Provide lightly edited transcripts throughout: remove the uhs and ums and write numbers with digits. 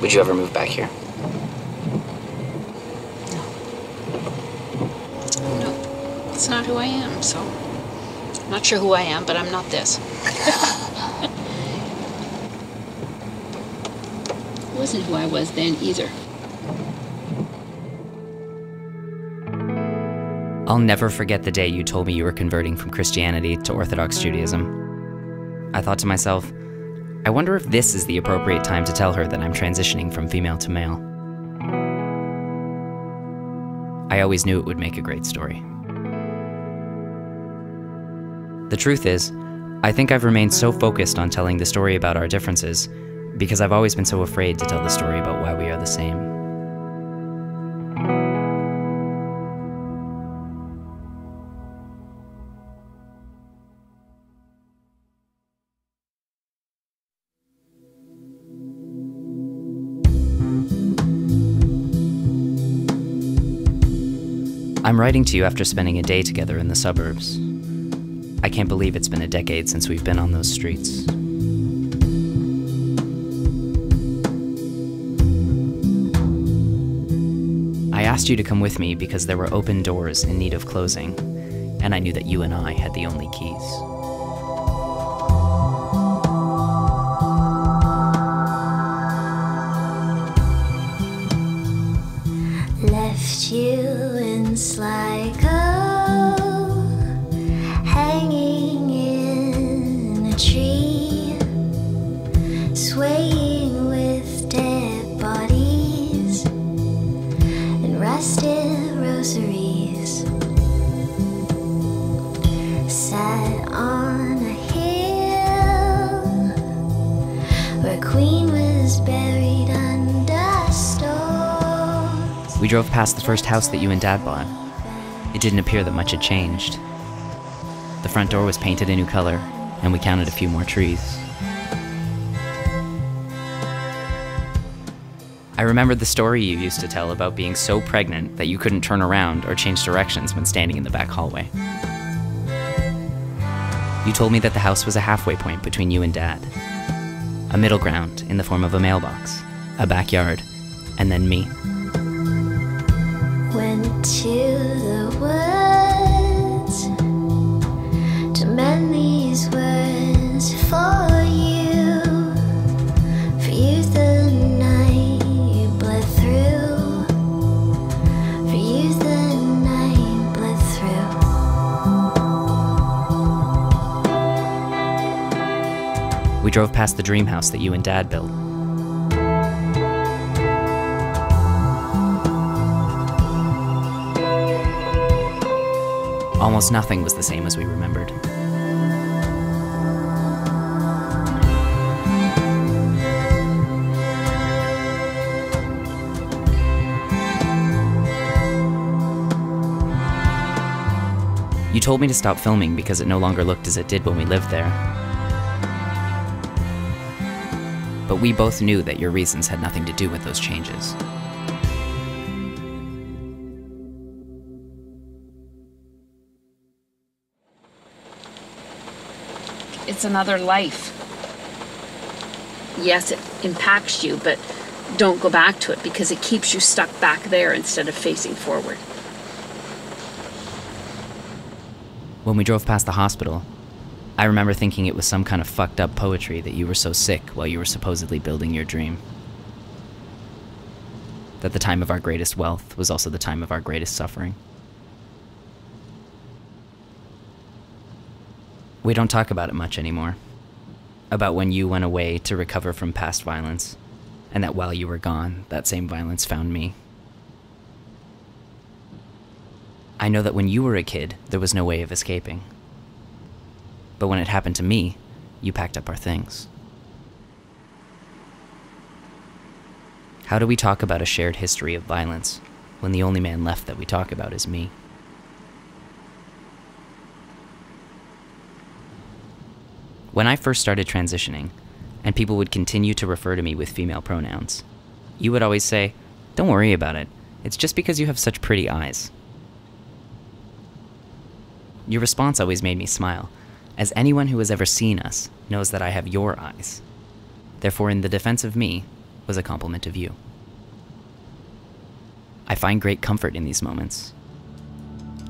Would you ever move back here? No. It's not who I am, so... I'm not sure who I am, but I'm not this. It wasn't who I was then, either. I'll never forget the day you told me you were converting from Christianity to Orthodox Judaism. I thought to myself, I wonder if this is the appropriate time to tell her that I'm transitioning from female to male. I always knew it would make a great story. The truth is, I think I've remained so focused on telling the story about our differences because I've always been so afraid to tell the story about why we are the same. I'm writing to you after spending a day together in the suburbs. I can't believe it's been a decade since we've been on those streets. I asked you to come with me because there were open doors in need of closing, and I knew that you and I had the only keys. Left you in Sligo, hanging in a tree, swaying with dead bodies and rusted rosaries. Sat on a hill where Queen was buried under stones. We drove past the first house that you and Dad bought. It didn't appear that much had changed. The front door was painted a new color, and we counted a few more trees. I remembered the story you used to tell about being so pregnant that you couldn't turn around or change directions when standing in the back hallway. You told me that the house was a halfway point between you and Dad. A middle ground in the form of a mailbox, a backyard, and then me. Went to the woods to mend these words for you. For you the night bled through. For you the night bled through. We drove past the dream house that you and Dad built. Almost nothing was the same as we remembered. You told me to stop filming because it no longer looked as it did when we lived there. But we both knew that your reasons had nothing to do with those changes. It's another life. Yes, it impacts you, but don't go back to it because it keeps you stuck back there instead of facing forward. When we drove past the hospital, I remember thinking it was some kind of fucked up poetry that you were so sick while you were supposedly building your dream. That the time of our greatest wealth was also the time of our greatest suffering. We don't talk about it much anymore. About when you went away to recover from past violence, and that while you were gone, that same violence found me. I know that when you were a kid, there was no way of escaping. But when it happened to me, you packed up our things. How do we talk about a shared history of violence when the only man left that we talk about is me? When I first started transitioning, and people would continue to refer to me with female pronouns, you would always say, "Don't worry about it. It's just because you have such pretty eyes." Your response always made me smile, as anyone who has ever seen us knows that I have your eyes. Therefore, in the defense of me, was a compliment of you. I find great comfort in these moments,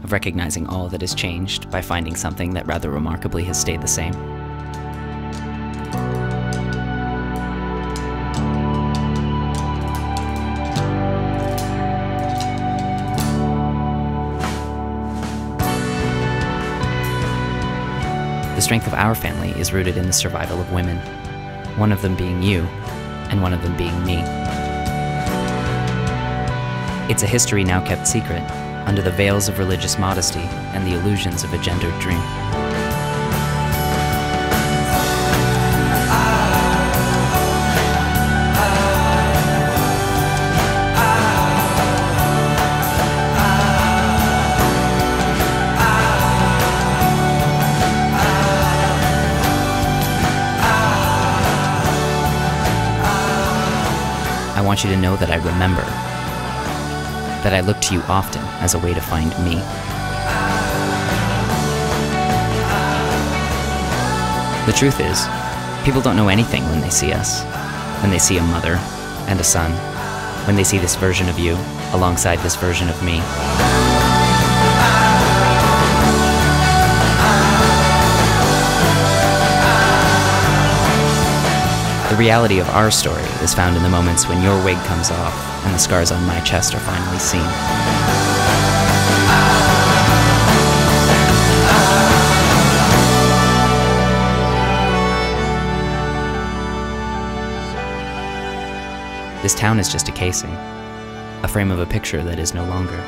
of recognizing all that has changed by finding something that rather remarkably has stayed the same. The strength of our family is rooted in the survival of women, one of them being you, and one of them being me. It's a history now kept secret, under the veils of religious modesty and the illusions of a gendered dream. I want you to know that I remember, that I look to you often as a way to find me. The truth is, people don't know anything when they see us, when they see a mother and a son, when they see this version of you alongside this version of me. The reality of our story is found in the moments when your wig comes off and the scars on my chest are finally seen. This town is just a casing, a frame of a picture that is no longer.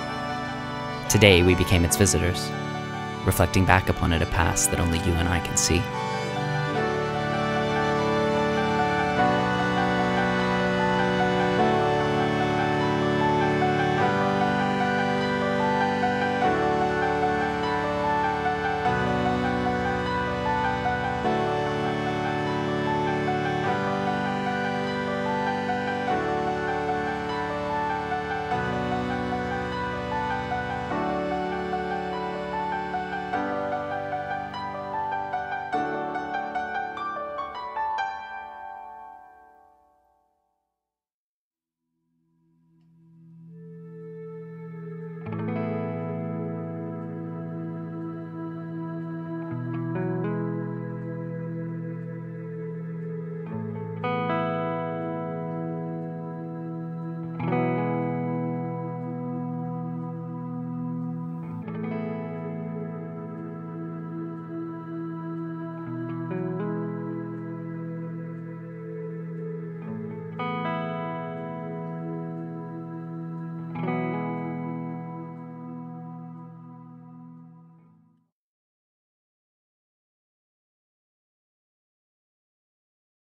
Today we became its visitors, reflecting back upon it a past that only you and I can see.